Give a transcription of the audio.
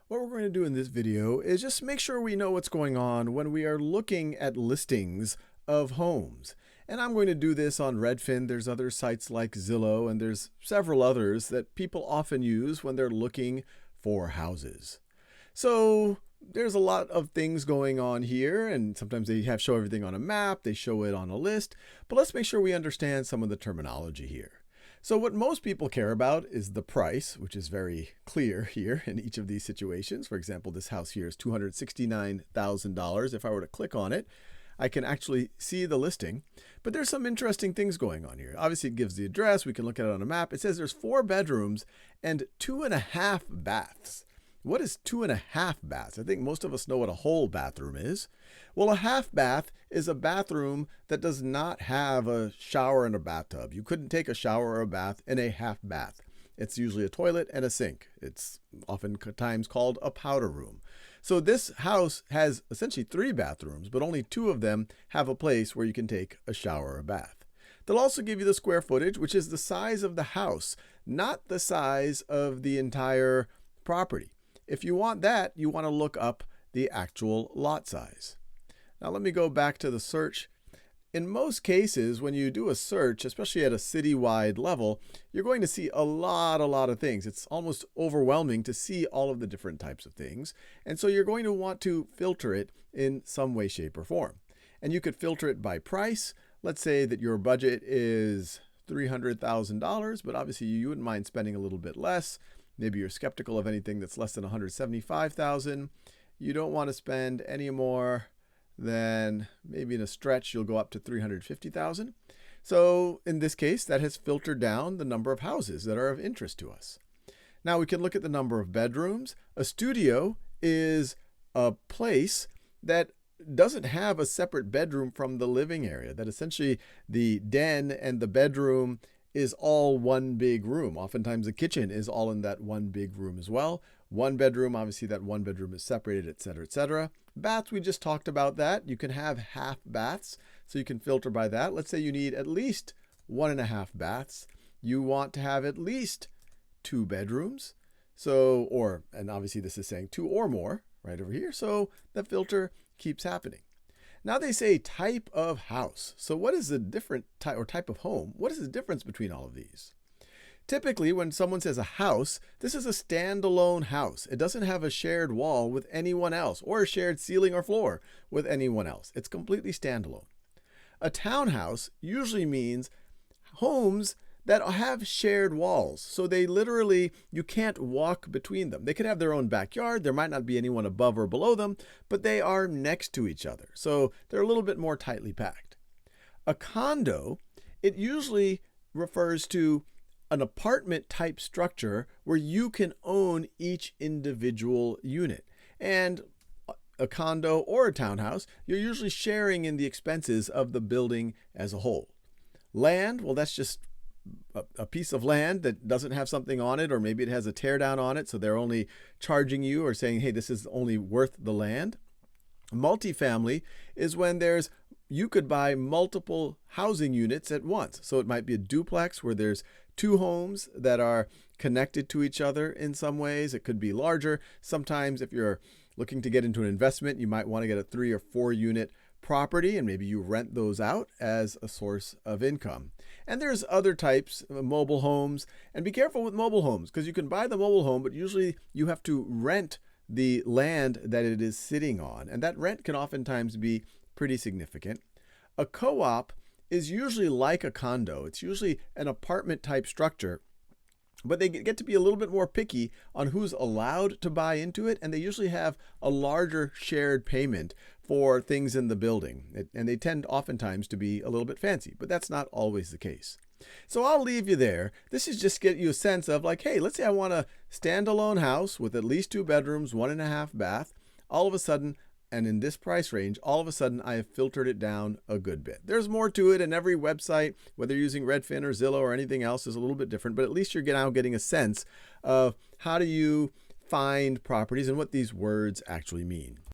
What we're going to do in this video is just make sure we know what's going on when we are looking at listings of homes. And I'm going to do this on Redfin. There's other sites like Zillow, and there's several others that people often use when they're looking for houses. So there's a lot of things going on here, and sometimes they show everything on a map, they show it on a list, but let's make sure we understand some of the terminology here. So what most people care about is the price, which is very clear here in each of these situations. For example, this house here is $269,000. If I were to click on it, I can actually see the listing. But there's some interesting things going on here. Obviously, it gives the address. We can look at it on a map. It says there's 4 bedrooms and 2.5 baths. What is 2.5 baths? I think most of us know what a whole bathroom is. Well, a half bath is a bathroom that does not have a shower and a bathtub. You couldn't take a shower or a bath in a half bath. It's usually a toilet and a sink. It's oftentimes called a powder room. So this house has essentially 3 bathrooms, but only 2 of them have a place where you can take a shower or a bath. They'll also give you the square footage, which is the size of the house, not the size of the entire property. If you want that, you want to look up the actual lot size. Now let me go back to the search. In most cases, when you do a search, especially at a citywide level, you're going to see a lot of things. It's almost overwhelming to see all of the different types of things. And so you're going to want to filter it in some way, shape, or form. And you could filter it by price. Let's say that your budget is $300,000, but obviously you wouldn't mind spending a little bit less. Maybe you're skeptical of anything that's less than $175,000. You don't want to spend any more than maybe in a stretch you'll go up to $350,000. So in this case, that has filtered down the number of houses that are of interest to us. Now we can look at the number of bedrooms. A studio is a place that doesn't have a separate bedroom from the living area, that essentially the den and the bedroom is all one big room. Oftentimes the kitchen is all in that one big room as well. One bedroom, obviously that one bedroom is separated, etc., etc. Baths, we just talked about that. You can have half baths, so you can filter by that. Let's say you need at least 1.5 baths. You want to have at least 2 bedrooms. And obviously this is saying 2 or more right over here. So the filter keeps happening. Now they say type of house. So what is the different type of home? What is the difference between all of these? Typically, when someone says a house, this is a standalone house. It doesn't have a shared wall with anyone else or a shared ceiling or floor with anyone else. It's completely standalone. A townhouse usually means homes that have shared walls. So they literally, you can't walk between them. They could have their own backyard. There might not be anyone above or below them, but they are next to each other. So they're a little bit more tightly packed. A condo, it usually refers to an apartment type structure where you can own each individual unit. And a condo or a townhouse, you're usually sharing in the expenses of the building as a whole. Land, well, that's just a piece of land that doesn't have something on it, or maybe it has a tear down on it, so they're only charging you or saying, hey, this is only worth the land. Multifamily is when you could buy multiple housing units at once. So it might be a duplex where there's 2 homes that are connected to each other in some ways. It could be larger. Sometimes if you're looking to get into an investment, you might want to get a 3 or 4 unit property, and maybe you rent those out as a source of income. And there's other types, mobile homes, and be careful with mobile homes because you can buy the mobile home, but usually you have to rent the land that it is sitting on, and that rent can oftentimes be pretty significant. A co-op is usually like a condo. It's usually an apartment type structure, but they get to be a little bit more picky on who's allowed to buy into it, and they usually have a larger shared payment for things in the building. And they tend oftentimes to be a little bit fancy, but that's not always the case. So I'll leave you there. This is just get you a sense of like, hey, let's say I want a standalone house with at least 2 bedrooms, 1.5 bath. All of a sudden, and in this price range, all of a sudden I have filtered it down a good bit. There's more to it, and every website, whether you're using Redfin or Zillow or anything else, is a little bit different, but at least you're now getting a sense of how do you find properties and what these words actually mean.